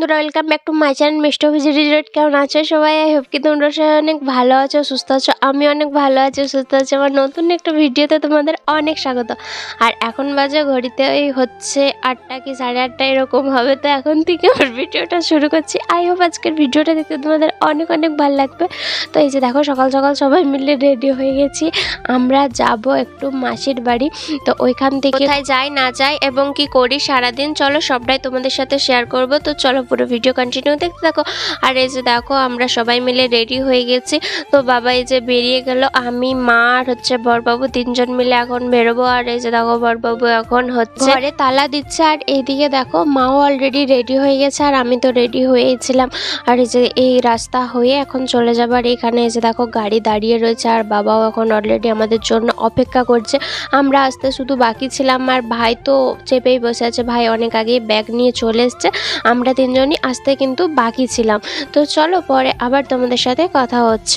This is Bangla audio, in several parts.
বন্ধুরা, welcome back to my channel mister visit. কেমন আছো সবাই? আই হোপ কি তোমরা সবাই অনেক ভালো আছো, সুস্থ আছো। আমি অনেক ভালো আছি, সুস্থ আছি। আমার নতুন একটা ভিডিওতে তোমাদের অনেক স্বাগত। আর এখন বাজে ঘড়িতে ওই হচ্ছে 8টা কি 8:30 এরকম হবে। তো এখন থেকে আমার ভিডিওটা শুরু করছি। আই হোপ আজকের ভিডিওটা দেখতে তোমাদের অনেক অনেক ভালো লাগবে। তো এই যে দেখো, সকাল সকাল সবাই মিলে রেডি হয়ে গেছি। আমরা যাব একটু মাসির বাড়ি। তো ওইখান থেকে কোথায় যাই না যাই এবং কি করি সারাদিন, চলো সবটাই তোমাদের সাথে শেয়ার করব। তো চলো পুরো ভিডিও কন্টিনিউ দেখতে থাকো। আর এই যে দেখো, আমরা সবাই মিলে রেডি হয়ে গেছি। তো বাবা এই যে বেরিয়ে গেল, আমি মা আর হচ্ছে বড়বাবু 3জন মিলে এখন বেরোবো। আর এই যে দেখো, বড়বাবু এখন হচ্ছে ঘরে তালা দিচ্ছে। আর এইদিকে দেখো, মাও অলরেডি রেডি হয়ে গেছে আর আমি তো রেডি হয়েইছিলাম। আর এই যে এই রাস্তা হয়ে এখন চলে যাবার এখানে এই যে দেখো গাড়ি দাঁড়িয়ে রয়েছে। আর বাবাও এখন অলরেডি আমাদের জন্য অপেক্ষা করছে। আমরা আসতে শুধু বাকি ছিলাম, আর ভাই তো চেপেই বসে আছে। ভাই অনেক আগেই ব্যাগ নিয়ে চলে এসছে, আমরা 3জনই আসতে কিন্তু বাকি ছিলাম। তো চলো পরে আবার তোমাদের সাথে কথা হচ্ছে।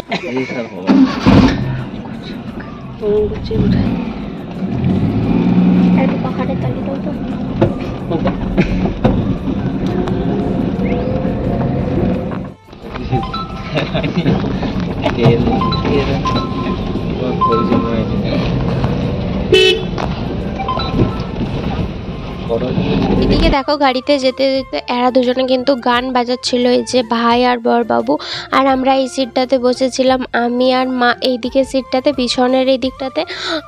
এদিকে দেখো, গাড়িতে যেতে যেতে এরা দুজনে কিন্তু গান বাজাচ্ছিল, এই যে ভাই আর বড়বাবু। আর আমরা এই সিটটাতে বসেছিলাম, আমি আর মা এইদিকে সিটটাতে, পিছনের এই দিকটাতে।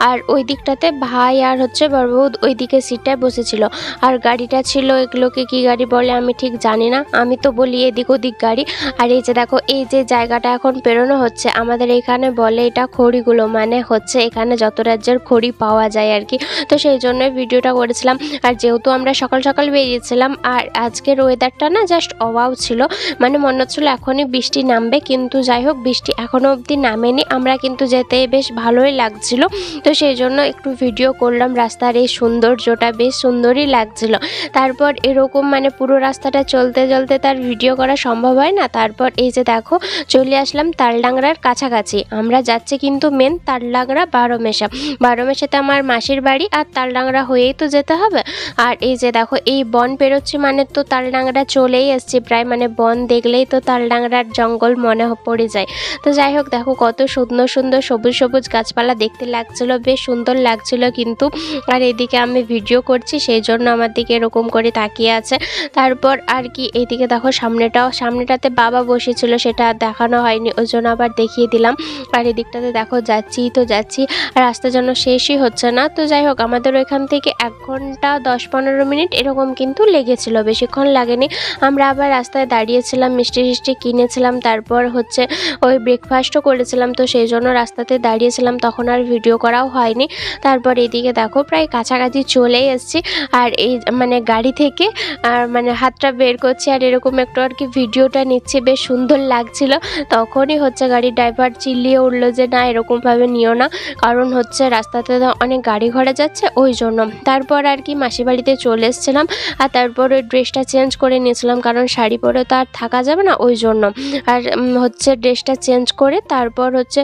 আর ওই দিকটাতে ভাই আর হচ্ছে বড়বাবু ওই দিকে সিটটায় বসেছিল। আর গাড়িটা ছিল, এগুলোকে কি গাড়ি বলে আমি ঠিক জানি না, আমি তো বলি এদিক ওদিক গাড়ি। আর এই যে দেখো, এই যে জায়গাটা এখন পেরোনো হচ্ছে, আমাদের এখানে বলে এটা খড়িগুলো, মানে হচ্ছে এখানে যত রাজ্যের খড়ি পাওয়া যায় আর কি। তো সেই জন্য ভিডিওটা করেছিলাম। আর যেহেতু আমরা সকাল সকাল বেরিয়েছিলাম, আর আজকের ওয়েদারটা না জাস্ট অবাও ছিল, মানে মনে হচ্ছিল এখনই বৃষ্টি নামবে, কিন্তু যাই হোক বৃষ্টি এখনও অবধি নামেনি। আমরা কিন্তু যেতে বেশ ভালোই লাগছিল, তো সেই জন্য একটু ভিডিও করলাম। রাস্তার এই সৌন্দর্যটা বেশ সুন্দরই লাগছিল। তারপর এরকম মানে পুরো রাস্তাটা চলতে চলতে তার ভিডিও করা সম্ভব হয় না। তারপর এই যে দেখো, চলে আসলাম তালডাংরার কাছাকাছি। আমরা যাচ্ছি কিন্তু মেন তালডাংরা বারোমেশাতে আমার মাসির বাড়ি, আর তালডাংরা হয়েই তো যেতে হবে। আর এই যে দেখো, এই বন পেরোচ্ছি মানে তো তালডাংরা চলেই আসছি প্রায়, মানে বন দেখলেই তো তালডাংরার জঙ্গল মনে পড়ে যায়। তো যাই হোক দেখো, কত সুন্দর সুন্দর সবুজ সবুজ গাছপালা দেখতে লাগছিল, বেশ সুন্দর লাগছিল কিন্তু। আর এদিকে আমি ভিডিও করছি, সেই জন্য আমার দিকে এরকম করে তাকিয়ে আছে। তারপর আর কি এইদিকে দেখো, সামনেটাতে বাবা বসেছিল, সেটা দেখানো হয়নি, ওই জন্য আবার দেখিয়ে দিলাম। আর এদিকটাতে দেখো, যাচ্ছি আর রাস্তা যেন শেষই হচ্ছে না। তো যাই হোক, আমাদের ওইখান থেকে 1 ঘন্টা 10-15 মিনিট এরকম কিন্তু লেগেছিল, বেশিক্ষণ লাগেনি। আমরা আবার রাস্তায় দাঁড়িয়েছিলাম, মিষ্টি কিনেছিলাম, তারপর হচ্ছে ওই ব্রেকফাস্টও করেছিলাম। তো সেই জন্য রাস্তাতে দাঁড়িয়েছিলাম, তখন আর ভিডিও করাও হয়নি। তারপর এইদিকে দেখো, প্রায় কাছাকাছি চলেই এসেছি। আর এই মানে গাড়ি থেকে আর মানে হাতটা বের করছি, আর এরকম একটু আর কি ভিডিওটা নিচ্ছি, বেশ সুন্দর লাগছিল। তখনই হচ্ছে গাড়ির ড্রাইভার চিল্লিয়ে উঠলো যে না, এরকমভাবে নিও না, কারণ হচ্ছে রাস্তাতে অনেক গাড়ি ঘোড়া যাচ্ছে, ওই জন্য। তারপর আর কি মাসি বাড়িতে চলে এসেছিলাম। আর তারপর ওই ড্রেসটা চেঞ্জ করে নিয়েছিলাম, কারণ শাড়ি পরে তো আর থাকা যাবে না, ওই জন্য। আর হচ্ছে ড্রেসটা চেঞ্জ করে তারপর হচ্ছে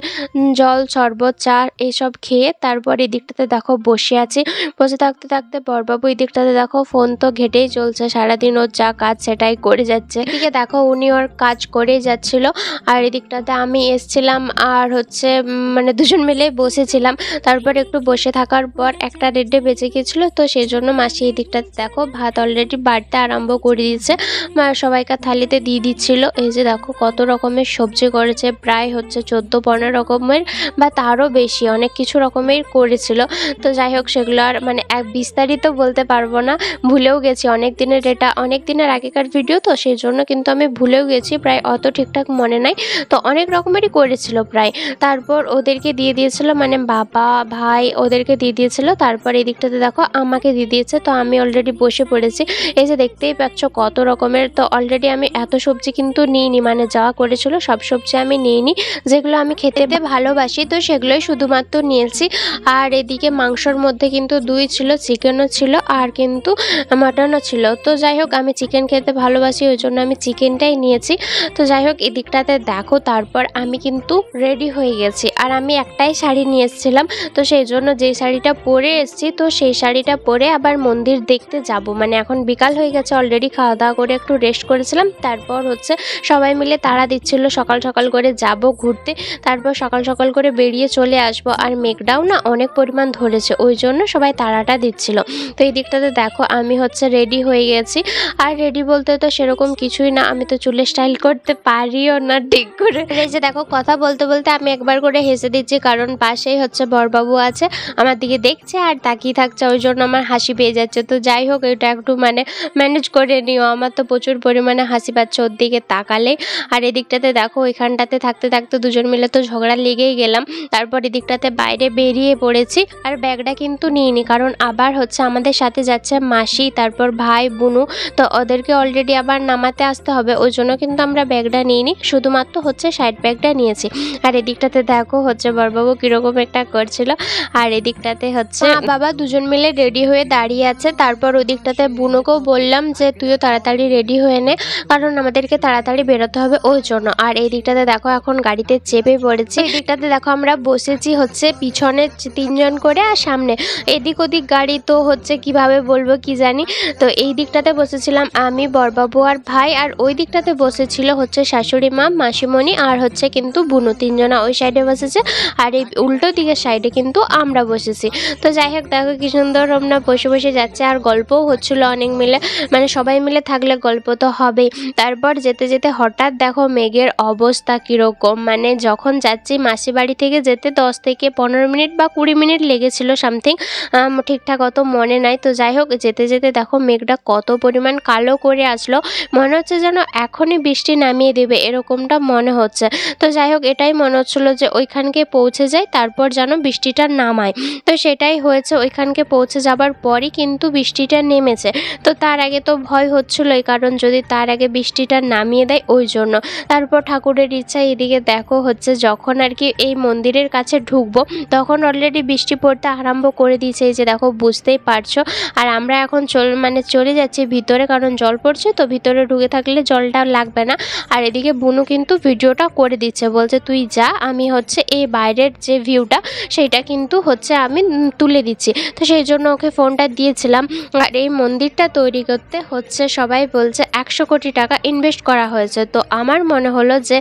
জল শরবত চা এইসব খেয়ে তারপর এই দিকটাতে দেখো বসে আছি। বসে থাকতে থাকতে বড়বাবু এই দিকটাতে দেখো ফোন তো ঘেটেই চলছে, সারাদিন ওর যা কাজ সেটাই করে যাচ্ছে। এদিকে দেখো, উনি ওর কাজ করেই যাচ্ছিল। আর এদিকটাতে আমি এসছিলাম, আর হচ্ছে মানে দুজন মিলেই বসেছিলাম। তারপর একটু বসে থাকার পর 1:30 বেজে গেছিলো। তো সেই জন্য মাসি এই দিকটাতে দেখো ভাত অলরেডি বাড়তে আরম্ভ করে দিয়েছে, সবাইকার থালিতে দিয়ে দিচ্ছিল। এই যে দেখো, কত রকমের সবজি করেছে, প্রায় হচ্ছে 14-15 রকমের বা তারও বেশি, অনেক কিছু রকমের করেছিল। তো যাই হোক, সেগুলো আর মানে বিস্তারিত বলতে পারবো না, ভুলেও গেছি। অনেক দিনের আগেকার ভিডিও, তো সেই জন্য কিন্তু আমি ভুলেও গেছি, প্রায় অত ঠিকঠাক মনে নাই। তো অনেক রকমেরই করেছিল প্রায়। তারপর ওদেরকে দিয়ে দিয়েছিল, মানে বাবা ভাই ওদেরকে দিয়ে দিয়েছিল। তারপর এই দিকটাতে দেখো আমাকে দিয়ে দিয়েছে। তো আমি অলরেডি বসে পড়েছি, এই যে দেখতেই পাচ্ছ কত রকমের। তো অলরেডি আমি এত সবজি কিন্তু নিইনি, মানে যা করেছিল সব সবজি আমি নিইনি, যেগুলো আমি খেতে ভালোবাসি, তো সেগুলোই শুধুমাত্র নিয়েছি। আর এদিকে মাংসর মধ্যে কিন্তু 2 ছিল, চিকেনও ছিল আর কিন্তু মাটনও ছিল। তো যাই হোক, আমি চিকেন খেতে ভালোবাসি, ওই জন্য আমি চিকেনটাই নিয়েছি। তো যাই হোক, এদিকটাতে দেখো, তারপর আমি কিন্তু রেডি হয়ে গেছি। আর আমি একটাই শাড়ি নিয়ে এসেছিলাম, তো সেই জন্য যেই শাড়িটা পরে এসেছি, তো সেই শাড়িটা পরে আবার মন্দির মন্দির দেখতে যাব। মানে এখন বিকাল হয়ে গেছে, অলরেডি খাওয়া দাওয়া করে একটু রেস্ট করেছিলাম, তারপর হচ্ছে সবাই মিলে তাড়া দিচ্ছিল সকাল সকাল করে যাব ঘুরতে, তারপর সকাল সকাল করে বেরিয়ে চলে আসব। আর মেঘটাও না অনেক পরিমাণ ধরেছে, ওই জন্য সবাই তাড়াটা দিচ্ছিল। তো এই দিকটাতে দেখো আমি হচ্ছে রেডি হয়ে গেছি। আর রেডি বলতে তো সেরকম কিছুই না, আমি তো চুলে স্টাইল করতে পারিও না ঠিক করে। এই যে দেখো কথা বলতে বলতে আমি একবার করে হেসে দিচ্ছি, কারণ পাশেই হচ্ছে বরবাবু আছে, আমার দিকে দেখছে আর তাকিয়ে থাকছে, ওই জন্য আমার হাসি পেয়ে যাচ্ছে। তো যাই হোক, এটা একটু মানে ম্যানেজ করে নিও, আমার তো প্রচুর পরিমাণে হাসি পাচ্ছে ওর দিকে তাকালে। আর এদিকটাতে দেখো ওইখানটাতে থাকতে থাকতে দুজন মিলে তো ঝগড়া লেগেই গেলাম। তারপর এদিকটাতে বাইরে বেরিয়ে পড়েছি, আর ব্যাগটা কিন্তু নিইনি, কারণ আবার হচ্ছে আমাদের সাথে যাচ্ছে মাসি, তারপর ভাই বুনু, তো ওদেরকে অলরেডি আবার নামাতে আসতে হবে, ওই জন্য কিন্তু আমরা ব্যাগটা নিইনি, শুধুমাত্র হচ্ছে সাইড ব্যাগটা নিয়েছি। আর এদিকটাতে দেখো হচ্ছে বরবাবু কিরকম একটা করছিল, আর এদিকটাতে হচ্ছে বাবা দুজন মিলে রেডি হয়ে দাঁড়িয়ে আছে। তারপর ওদিকটাতে বুনুকেও বললাম যে তুইও তাড়াতাড়ি রেডি হয়ে নে, কারণ আমাদেরকে তাড়াতাড়ি বেরোতে হবে ওই জন্য। আর এই দিকটাতে দেখো এখন গাড়িতে চেপে পড়েছি। এই দিকটাতে দেখো আমরা বসেছি হচ্ছে পিছনে 3 জন করে, আর সামনে এদিক ওদিক গাড়ি, তো হচ্ছে কিভাবে বলবো কি জানি। তো এই দিকটাতে বসেছিলাম আমি, বরবাবু আর ভাই, আর ওই দিকটাতে বসেছিল হচ্ছে শাশুড়ি মা, মাসিমণি আর হচ্ছে কিন্তু বুনু, 3 জনা ওই সাইডে বসেছে, আর এই উল্টো দিকের সাইডে কিন্তু আমরা বসেছি। তো যাই হোক দেখো কি সুন্দর আমরা বসে বসে যাচ্ছে, আর গল্পও হচ্ছিল অনেক মিলে, মানে সবাই মিলে থাকলে গল্প তো হবেই। তারপর যেতে যেতে হঠাৎ দেখো মেঘের অবস্থা কীরকম, মানে যখন যাচ্ছি মাসি বাড়ি থেকে যেতে 10 থেকে 15 মিনিট বা 20 মিনিট লেগেছিল সামথিং, ঠিকঠাক অত মনে নাই। তো যাই হোক যেতে যেতে দেখো মেঘটা কত পরিমাণ কালো করে আসলো, মনে হচ্ছে যেন এখনই বৃষ্টি নামিয়ে দেবে এরকমটা মনে হচ্ছে। তো যাই হোক এটাই মনে হচ্ছিলো যে ওইখানকে পৌঁছে যাই, তারপর যেন বৃষ্টিটা নামায়। তো সেটাই হয়েছে, ওইখানকে পৌঁছে যাবার পরই কিন্তু বৃষ্টিটা নেমেছে। তো তার আগে তো ভয় হচ্ছিলোই, কারণ যদি তার আগে বৃষ্টিটা নামিয়ে দেয় ওই জন্য। তারপর ঠাকুরের ইচ্ছা এদিকে দেখো হচ্ছে যখন আর কি এই মন্দিরের কাছে ঢুকবো, তখন অলরেডি বৃষ্টি পড়তে আরম্ভ করে দিয়েছে, এই যে দেখো বুঝতেই পারছো। আর আমরা এখন চলে যাচ্ছি ভিতরে, কারণ জল পড়ছে, তো ভিতরে ঢুকে থাকলে জলটা লাগবে না। আর এদিকে বুনু কিন্তু ভিডিওটা করে দিচ্ছে, বলছে তুই যা, আমি হচ্ছে এই বাইরের যে ভিউটা সেইটা কিন্তু হচ্ছে আমি তুলে দিচ্ছি। তো সেই জন্য ওকে ফোনটা দিয়েছিলাম। আর এই মন্দিরটা তৈরি করতে হচ্ছে সবাই বলছে 100 কোটি টাকা ইনভেস্ট করা হয়েছে। তো আমার মনে হলো যে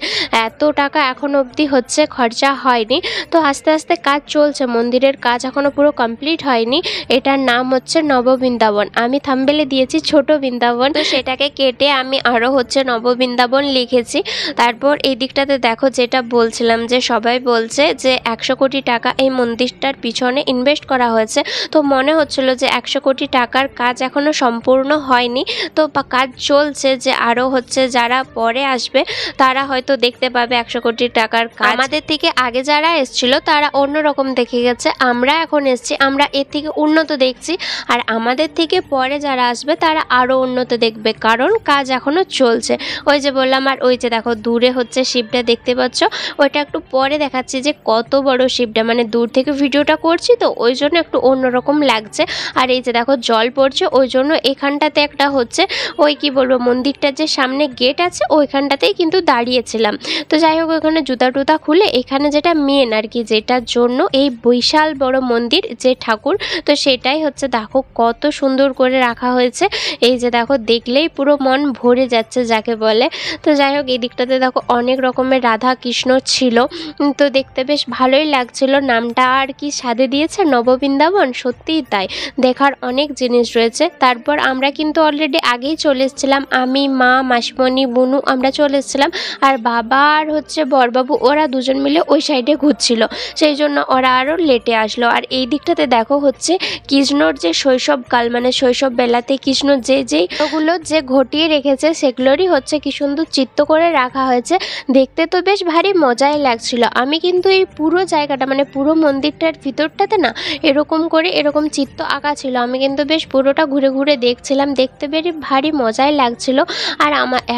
এত টাকা এখন অবধি হচ্ছে খরচা হয়নি, তো আস্তে আস্তে কাজ চলছে, মন্দিরের কাজ এখনও পুরো কমপ্লিট হয়নি। এটার নাম হচ্ছে নববৃন্দাবন, আমি থাম্বনেলে দিয়েছি ছোট বৃন্দাবন, তো সেটাকে কেটে আমি আরও হচ্ছে নববৃন্দাবন লিখেছি। তারপর এই দিকটাতে দেখো যেটা বলছিলাম যে সবাই বলছে যে 100 কোটি টাকা এই মন্দিরটার পিছনে ইনভেস্ট করা হয়েছে। তো মনে হচ্ছিল যে 100 কোটি টাকার কাজ এখনও সম্পূর্ণ হয়নি, তো কাজ চলছে, যে আরও হচ্ছে যারা পরে আসবে তারা হয়তো দেখতে পাবে 100 কোটি টাকার কাজ। আমাদের থেকে আগে যারা এসেছিল তারা অন্যরকম দেখে গেছে, আমরা এখন এসেছি, আমরা এর থেকে উন্নত দেখছি। আর আমাদের থেকে পরে যারা আসবে তারা আরও উন্নত দেখবে, কারণ কাজ এখনও চলছে। ওই যে বললাম, আর ওই যে দেখো দূরে হচ্ছে শিবটা দেখতে পাচ্ছ, ওইটা একটু পরে দেখাচ্ছি যে কত বড় শিবটা, মানে দূর থেকে ভিডিওটা করছি তো ওই জন্য একটু অন্যরকম লাগছে। আর এই যে দেখো জল পড়ছে, ওই জন্য এখানটাতে একটা হচ্ছে ওই কি বলবো মন্দিরটার যে সামনে গেট আছে ওইখানটাতেই কিন্তু দাঁড়িয়েছিলাম। তো যাই হোক ওইখানে জুতা টুতা খুলে এখানে যেটা মেন আর কি, যেটার জন্য এই বিশাল বড় মন্দির যে ঠাকুর, তো সেটাই হচ্ছে দেখো কত সুন্দর করে রাখা হয়েছে। এই যে দেখো দেখলেই পুরো মন ভরে যাচ্ছে যাকে বলে। তো যাই হোক এই দিকটাতে দেখো অনেক রকমের রাধা কৃষ্ণ ছিল, তো দেখতে বেশ ভালোই লাগছিল। নামটা আর কি সাধে দিয়েছে নববৃন্দাবন, সত্যিই তাই, দেখার অনেক জিনিস রয়েছে। তারপর আমরা কিন্তু অলরেডি আগেই চলে এসেছিলাম, আমি মা মাসিমণি বুনু আমরা চলে এসেছিলাম। আর বাবা আর হচ্ছে বরবাবু ওরা দুজন মিলে ওই সাইডে ঘুরছিল, সেই জন্য ওরা আরও লেটে আসলো। আর এই দিকটাতে দেখো হচ্ছে কৃষ্ণর যে শৈশবকাল, মানে শৈশব বেলাতে কৃষ্ণ যেগুলো যে ঘটিয়ে রেখেছে সেগুলোরই হচ্ছে কি সুন্দর চিত্র করে রাখা হয়েছে, দেখতে তো বেশ ভারী মজাই লাগছিল। আমি কিন্তু এই পুরো জায়গাটা মানে পুরো মন্দিরটার ভিতরটাতে না এরকম চিত্র আঁকা ছিল, আমি কিন্তু বেশ পুরোটা ঘুরে ঘুরে দেখছিলাম, দেখতে বেশ ভারী মজাই লাগছিল। আর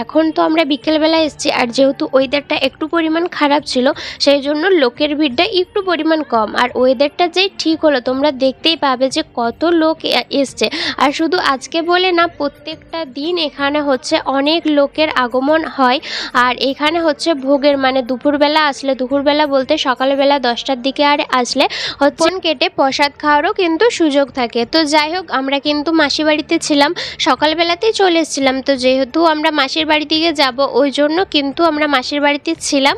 এখন তো আমরা বিকেলবেলা এসেছি, আর যেহেতু ওয়েদারটা একটু পরিমাণ খারাপ ছিল সেই জন্য লোকের ভিড়টা একটু পরিমাণ কম। আর ওয়েদারটা যেই ঠিক হলো তোমরা দেখতেই পাবে যে কত লোক এসছে। আর শুধু আজকে বলে না, প্রত্যেকটা দিন এখানে হচ্ছে অনেক লোকের আগমন হয়। আর এখানে হচ্ছে ভোগের মানে দুপুরবেলা আসলে, দুপুরবেলা বলতে সকালবেলা 10টার দিকে আর আসলে হচ্ছে কেটে প্রসাদ খাওয়ারও কিন্তু সুযোগ থাকে। তো যাই যাই হোক আমরা কিন্তু মাসির বাড়িতে ছিলাম, সকালবেলাতেই চলে এসেছিলাম। তো যেহেতু আমরা মাসির বাড়ি দিকে যাব ওই জন্য কিন্তু আমরা মাসির বাড়িতে ছিলাম।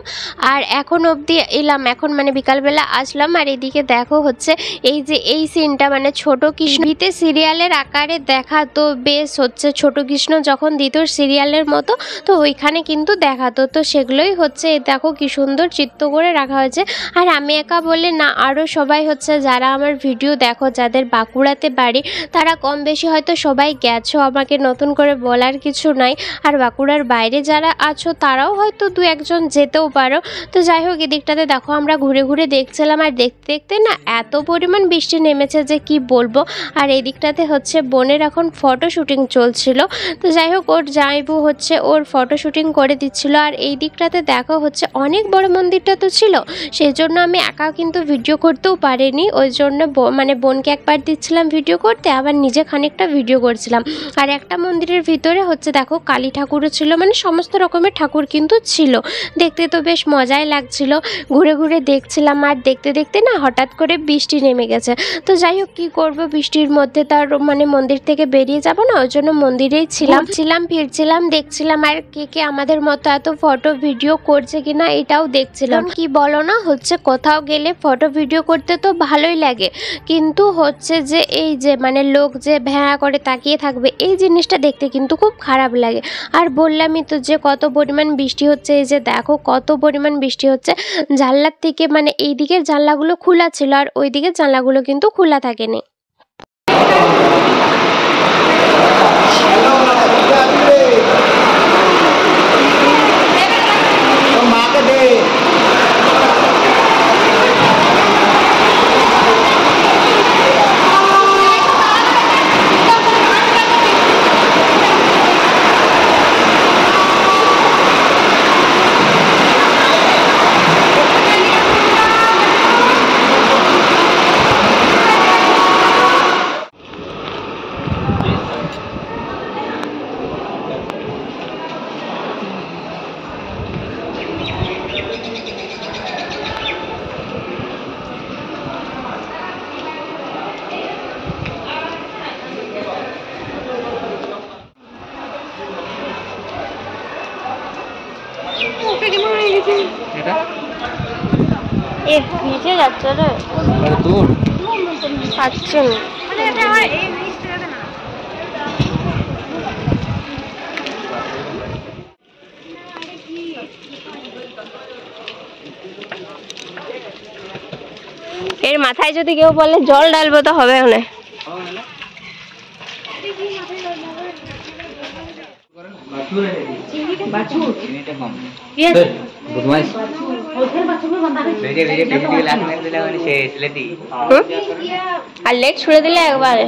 আর এখন অবধি এলাম, এখন মানে বিকালবেলা আসলাম। আর এদিকে দেখো হচ্ছে এই যে এই সিনটা মানে ছোট কৃষ্ণতে সিরিয়ালের আকারে দেখাতো, বেশ হচ্ছে ছোট কৃষ্ণ যখন দিত সিরিয়ালের মতো, তো ওইখানে কিন্তু দেখাতো। তো সেগুলোই হচ্ছে দেখো কি সুন্দর চিত্র করে রাখা হয়েছে। আর আমি একা বলে না, আরও সবাই হচ্ছে যারা আমার ভিডিও দেখো, যাদের বাঁকুড়াতে বাড়ি, তারা কম বেশি হয়তো সবাই গেছো, আমাকে নতুন করে বলার কিছু নাই। আর বাঁকুড়ার বাইরে যারা আছো তারাও হয়তো দু একজন যেতেও পারো। তো যাই হোক এদিকটাতে দেখো আমরা ঘুরে ঘুরে দেখছিলাম, আর দেখতে দেখতে না এত পরিমাণ বৃষ্টি নেমেছে যে কি বলবো। আর এই দিকটাতে হচ্ছে বোনের এখন ফটো শুটিং চলছিল। তো যাই হোক ওর জামাইবু হচ্ছে ওর ফটো শুটিং করে দিচ্ছিল। আর এই দিকটাতে দেখো হচ্ছে অনেক বড় মন্দিরটা তো ছিল, সেই জন্য আমি একা কিন্তু ভিডিও করতেও পারিনি। ওই জন্য মানে বোনকে একবার দিচ্ছিলাম ভিডিও করতে, আবার নিজে খানিকটা ভিডিও করছিলাম। আর একটা মন্দিরের ভিতরে হচ্ছে দেখো কালী ঠাকুরও ছিল, মানে সমস্ত রকমের ঠাকুর কিন্তু ছিল। দেখতে তো বেশ মজাই লাগছিল, ঘুরে ঘুরে দেখছিলাম। আর দেখতে দেখতে না হঠাৎ করে বৃষ্টি নেমে গেছে। তো যাই হোক কী করবো, বৃষ্টির মধ্যে তার মানে মন্দির থেকে বেরিয়ে যাব না, ওই জন্য মন্দিরেই ছিলাম, ফিরছিলাম, দেখছিলাম। আর কে কে আমাদের মতো এত ফটো ভিডিও করছে কিনা এটাও দেখছিলাম। কি বলো না, হচ্ছে কোথাও গেলে ফটো ভিডিও করতে তো ভালোই লাগে, কিন্তু হচ্ছে যে এই যে মানে লোক যে ভ্যাঁ করে তাকিয়ে থাকবে, এই জিনিসটা দেখতে কিন্তু খুব খারাপ লাগে। আর বললামই তো যে কত পরিমাণ বৃষ্টি হচ্ছে, এই যে দেখো কত পরিমাণ বৃষ্টি হচ্ছে। জানলার থেকে মানে এই দিকের জানলাগুলো খোলা ছিল, আর ওই দিকের জানলাগুলো কিন্তু খোলা থাকেনি। ভিজে যাচ্ছে রে পাচ্ছি এর মাথায় যদি কেউ বলে জল ঢালবো তো হবে না। আর লেট ছুড়ে দিলে একবারে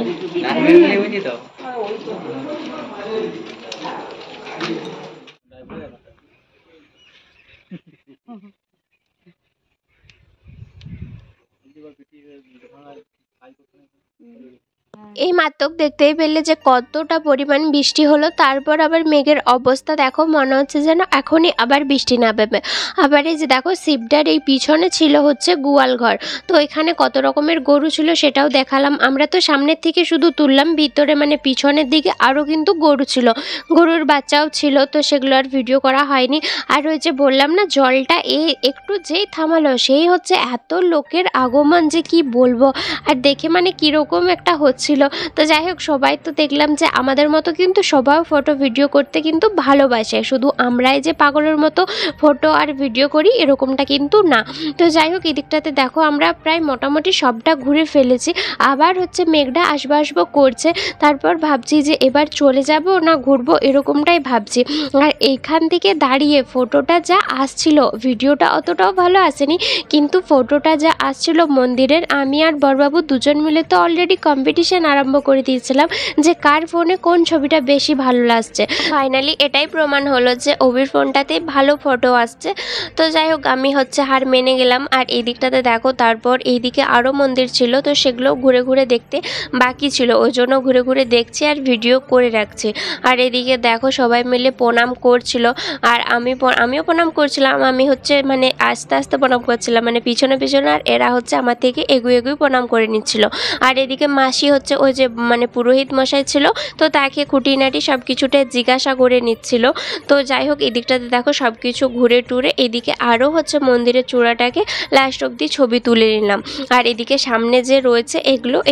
এই মাত্র দেখতেই পেলে যে কতটা পরিমাণ বৃষ্টি হলো। তারপর আবার মেঘের অবস্থা দেখো, মনে হচ্ছে যেন এখনই আবার বৃষ্টি নামবে। আবার এই যে দেখো শিবটার এই পিছনে ছিল হচ্ছে গোয়াল ঘর, তো এখানে কত রকমের গরু ছিল সেটাও দেখালাম। আমরা তো সামনের থেকে শুধু তুললাম, ভিতরে মানে পিছনের দিকে আরও কিন্তু গরু ছিল, গরুর বাচ্চাও ছিল, তো সেগুলো আর ভিডিও করা হয়নি। আর ওই যে বললাম না জলটা এই একটু যেই থামালো সেই হচ্ছে এত লোকের আগমন যে কি বলবো। আর দেখে মানে কীরকম একটা হচ্ছিল। তো যাই হোক সবাই তো দেখলাম যে আমাদের মতো কিন্তু সবাই ফটো ভিডিও করতে কিন্তু ভালোবাসে, শুধু আমরাই যে পাগলের মতো ফটো আর ভিডিও করি এরকমটা কিন্তু না। তো যাই হোক এদিকটাতে দেখো আমরা প্রায় মোটামুটি সবটা ঘুরে ফেলেছি। আবার হচ্ছে মেঘটা আসবো করছে, তারপর ভাবছি যে এবার চলে যাব না ঘুরবো, এরকমটাই ভাবছি। আর এইখান থেকে দাঁড়িয়ে ফটোটা যা আসছিল, ভিডিওটা অতটাও ভালো আসেনি, কিন্তু ফটোটা যা আসছিল মন্দিরের, আমি আর বড়বাবু দুজন মিলে তো অলরেডি কম্পিটিশন আরম্ভ করে দিয়েছিলাম যে কার ফোনে কোন ছবিটা বেশি ভালো লাগছে। ফাইনালি এটাই প্রমাণ হলো যে অভির ফোনটাতে ভালো ফটো আসছে। তো যাই হোক আমি হচ্ছে হার মেনে গেলাম। আর এই দিকটাতে দেখো তারপর এইদিকে আরও মন্দির ছিল, তো সেগুলো ঘুরে ঘুরে দেখতে বাকি ছিল, ওই জন্য ঘুরে ঘুরে দেখছি আর ভিডিও করে রাখছি। আর এদিকে দেখো সবাই মিলে প্রণাম করছিল, আর আমিও প্রণাম করছিলাম। আমি হচ্ছে মানে আস্তে আস্তে প্রণাম করছিলাম, মানে পিছনে পিছনে, আর এরা হচ্ছে আমার থেকে এগুয়ে প্রণাম করে নিচ্ছিল। আর এদিকে মাসি হচ্ছে ওই যে মানে পুরোহিত মশাই ছিল, তো তাকে খুঁটিনাটি সব কিছুটা জিজ্ঞাসা করে নিচ্ছিল। তো যাই হোক, এদিকটাতে দেখো সব কিছু ঘুরে টুরে এদিকে আরও হচ্ছে মন্দিরের চূড়াটাকে লাস্ট অব্দি ছবি তুলে নিলাম। আর এদিকে সামনে যে রয়েছে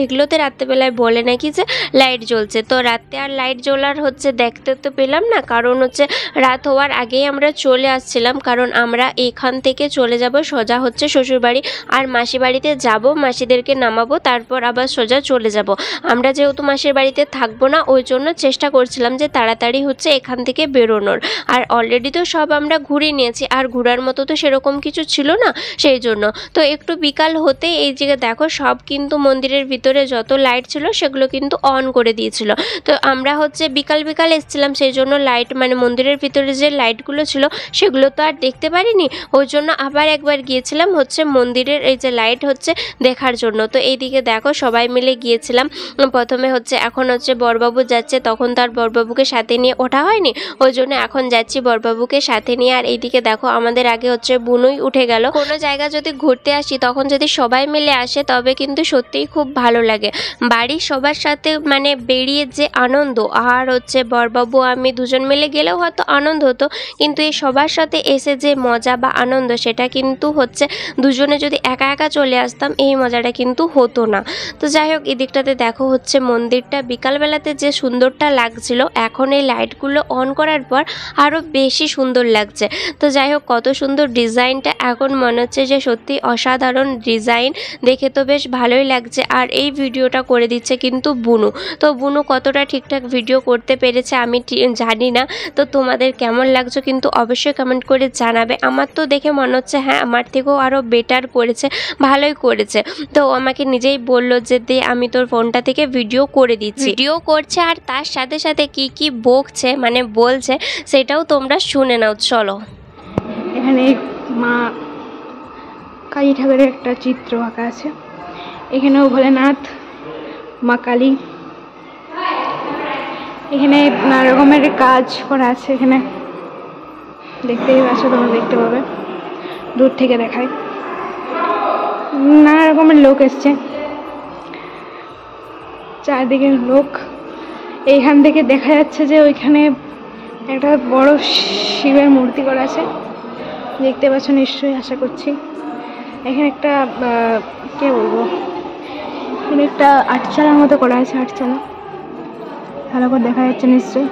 এগুলোতে রাত্রেবেলায় বলে নাকি যে লাইট জ্বলছে, তো রাতে আর লাইট জ্বলার হচ্ছে দেখতে তো পেলাম না, কারণ হচ্ছে রাত হওয়ার আগেই আমরা চলে আসছিলাম, কারণ আমরা এখান থেকে চলে যাব সোজা হচ্ছে শ্বশুরবাড়ি, আর মাসি বাড়িতে যাব, মাসিদেরকে নামাবো, তারপর আবার সোজা চলে যাব। আমরা যেহেতু মাসির বাড়িতে থাকবো না, ওই জন্য চেষ্টা করছিলাম যে তাড়াতাড়ি হচ্ছে এখান থেকে বেরোনোর। আর অলরেডি তো সব আমরা ঘুরে নিয়েছি, আর ঘোরার মতো তো সেরকম কিছু ছিল না, সেই জন্য তো একটু বিকাল হতে এই যে দেখো সব কিন্তু মন্দিরের ভিতরে যত লাইট ছিল সেগুলো কিন্তু অন করে দিয়েছিল। তো আমরা হচ্ছে বিকাল বিকাল এসেছিলাম, সেই জন্য লাইট মানে মন্দিরের ভিতরে যে লাইটগুলো ছিল সেগুলো তো আর দেখতে পারিনি, ওই জন্য আবার একবার গিয়েছিলাম হচ্ছে মন্দিরের এই যে লাইট হচ্ছে দেখার জন্য। তো এইদিকে দেখো সবাই মিলে গিয়েছিলাম। প্রথমে হচ্ছে এখন হচ্ছে বড়বাবু যাচ্ছে, তখন তার বড়বাবুকে সাথে নিয়ে ওঠা হয়নি, ওই জন্য এখন যাচ্ছি বড়বাবুকে সাথে নিয়ে। আর এইদিকে দেখো আমাদের আগে হচ্ছে বুনুই উঠে গেল। কোনো জায়গা যদি ঘুরতে আসি তখন যদি সবাই মিলে আসে তবে কিন্তু সত্যিই খুব ভালো লাগে। বাড়ির সবার সাথে মানে বেরিয়ে যে আনন্দ, আর হচ্ছে বড়বাবু আমি দুজন মিলে গেলেও হয়তো আনন্দ হতো, কিন্তু এই সবার সাথে এসে যে মজা বা আনন্দ সেটা কিন্তু হচ্ছে দুজনে যদি একা একা চলে আসতাম এই মজাটা কিন্তু হতো না। তো যাই হোক, এদিকটাতে দেখো হচ্ছে মন্দিরটা বিকালবেলাতে যে সুন্দরটা লাগছিল, এখন এই লাইটগুলো অন করার পর আরও বেশি সুন্দর লাগছে। তো যাই হোক, কত সুন্দর ডিজাইনটা, এখন মনে হচ্ছে যে সত্যি অসাধারণ ডিজাইন, দেখে তো বেশ ভালোই লাগছে। আর এই ভিডিওটা করে দিচ্ছে কিন্তু বুনু। তো বুনু কতটা ঠিকঠাক ভিডিও করতে পেরেছে আমি জানি না, তো তোমাদের কেমন লাগছে কিন্তু অবশ্যই কমেন্ট করে জানাবে। আমার তো দেখে মনে হচ্ছে হ্যাঁ আমার থেকেও আরও বেটার করেছে, ভালোই করেছে। তো আমাকে নিজেই বলল যে দে আমি তোর ফোনটা থেকে ভিডিও করে দিচ্ছি। ভিডিও করছে আর তার সাথে সাথে কি কি বকছে মানে বলছে সেটাও তোমরা শুনে নাও, চলো। এখানে মা কালী ঠাকুরের একটা চিত্র আঁকা আছে, এখানেও ভোলেনাথ, মা কালী, এখানে নানা রকমের কাজ করা আছে। এখানে দেখতেই পাচ্ছ, তোমরা দেখতে পাবে, দূর থেকে দেখায়। নানা রকমের লোক এসছে, চারদিকে লোক। এইখান থেকে দেখা যাচ্ছে যে ওইখানে একটা বড় শিবের মূর্তি করা আছে, দেখতে পাচ্ছ নিশ্চয়ই, আশা করছি। এখানে একটা কে বলবো, এখানে একটা আটচালার মতো করা আছে, আটচালা ভালো করে দেখা যাচ্ছে নিশ্চয়ই।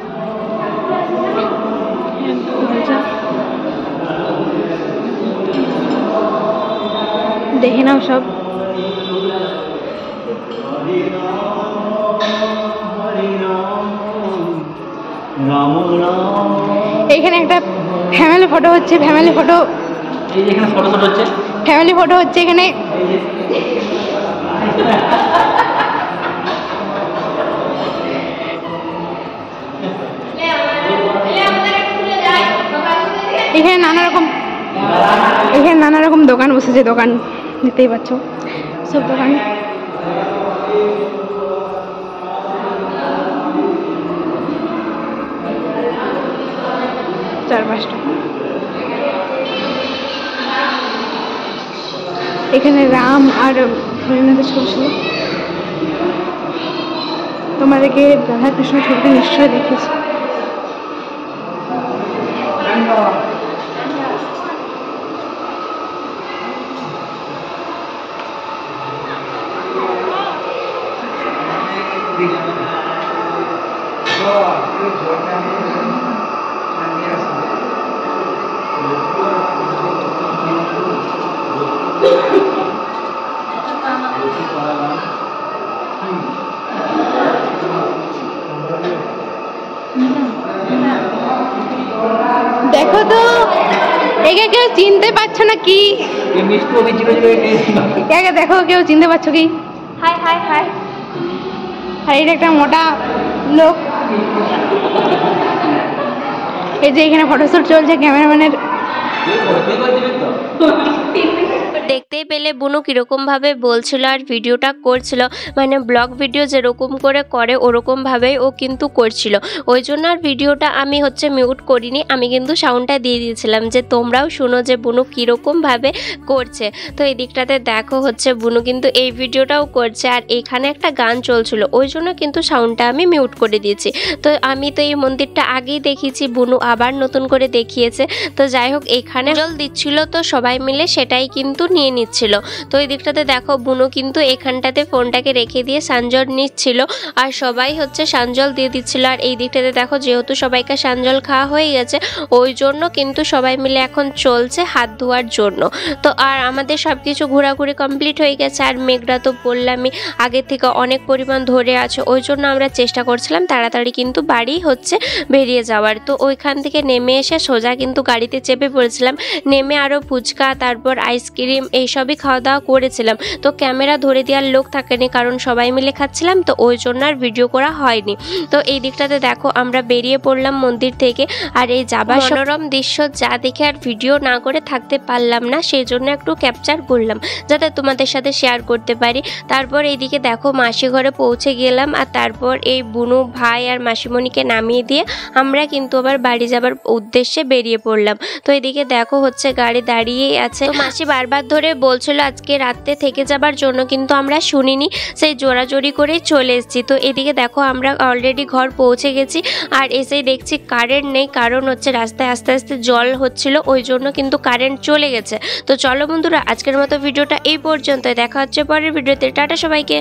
দেখে নাও সব। এইখানে একটা ফ্যামিলি ফটো হচ্ছে, ফ্যামিলি ফটো হচ্ছে এখানে। এখানে নানা রকম দোকান বসেছে, দোকান দেখতেই পাচ্ছ, সব দোকান। চারপাশটা এখানে রাম আর ভোলেনাথের ছবি ছিল। তোমাদেরকে রাধাকৃষ্ণ ছবিটা নিশ্চয়ই দেখেছি। দেখো তো, একে কেউ চিনতে পারছো না কি? একে দেখো, কেউ চিনতে পারছো কি? High high high. আর এটা একটা মোটা লোক, এই যে এখানে ফটোশুট চলছে ক্যামেরাম্যানের। দেখতে দেখতে পেলে বুনু কীরকমভাবে বলছিল আর ভিডিওটা করছিল, মানে ব্লগ ভিডিও যেরকম করে ওরকমভাবেই ও কিন্তু করছিল। ওই জন্য আর ভিডিওটা আমি মিউট করিনি, আমি কিন্তু সাউন্ডটা দিয়ে দিয়েছিলাম যে তোমরাও শুনো যে বুনু কীরকমভাবে করছে। তো এই দিকটাতে দেখো বুনু কিন্তু এই ভিডিওটাও করছে আর এখানে একটা গান চলছিল, ওই জন্য কিন্তু সাউন্ডটা আমি মিউট করে দিয়েছি। তো আমি তো এই মন্দিরটা আগেই দেখিয়েছি, বুনু আবার নতুন করে দেখিয়েছে। তো যাই হোক, এখানে জল দিচ্ছিল তো সবাই মিলে সেটাই কিন্তু নিয়ে নিচ্ছিল। তো এই দিকটাতে দেখো বুনু কিন্তু এখানটাতে ফোনটাকে রেখে দিয়ে সানজল নিচ্ছিল আর সবাই সানজল দিয়ে দিচ্ছিল। আর এই দিকটাতে দেখো যেহেতু সবাইকে সানজল খাওয়া হয়ে গেছে, ওই জন্য কিন্তু সবাই মিলে এখন চলছে হাত ধোয়ার জন্য। তো আর আমাদের সব কিছু ঘোরাঘুরি কমপ্লিট হয়ে গেছে। আর মেঘটা তো বললামই আগে থেকে অনেক পরিমাণ ধরে আছে, ওই জন্য আমরা চেষ্টা করছিলাম তাড়াতাড়ি কিন্তু বাড়ি বেরিয়ে যাওয়ার। তো ওইখান থেকে নেমে এসে সোজা কিন্তু গাড়িতে চেপে পড়েছিলাম। নেমে আরও ফুচকা তারপর আইসক্রিম এইসবই খাওয়া দাওয়া করেছিলাম। তো ক্যামেরা ধরে দেওয়ার লোক থাকেনি, কারণ সবাই মিলে খাচ্ছিলাম, তো ওই জন্য আর ভিডিও করা হয়নি। তো এই দিকটাতে দেখো আমরা বেরিয়ে পড়লাম মন্দির থেকে। আর এই যাবার মনোরম দৃশ্য যা দেখে আর ভিডিও না করে থাকতে পারলাম না, সেই জন্য একটু ক্যাপচার করলাম যাতে তোমাদের সাথে শেয়ার করতে পারি। তারপর এইদিকে দেখো মাসি ঘরে পৌঁছে গেলাম আর তারপর এই বুনু ভাই আর মাসিমণিকে নামিয়ে দিয়ে আমরা কিন্তু আবার বাড়ি যাবার উদ্দেশ্যে বেরিয়ে পড়লাম। তো এদিকে দেখো গাড়ি দাঁড়িয়েই আছে। তো মাসি বারবার ধরে বলছিল আজকে রাতে থেকে যাবার জন্য, কিন্তু আমরা শুনিনি, সেই জোরাজোরি করেই চলে এসেছি। তো এদিকে দেখো আমরা অলরেডি ঘর পৌঁছে গেছি আর এসেই দেখছি কারেন্ট নেই, কারণ রাস্তায় আস্তে আস্তে জল হচ্ছিল, ওই জন্য কিন্তু কারেন্ট চলে গেছে। তো চলো বন্ধুরা, আজকের মতো ভিডিওটা এই পর্যন্ত, দেখা হচ্ছে পরের ভিডিওতে। টাটা সবাইকে।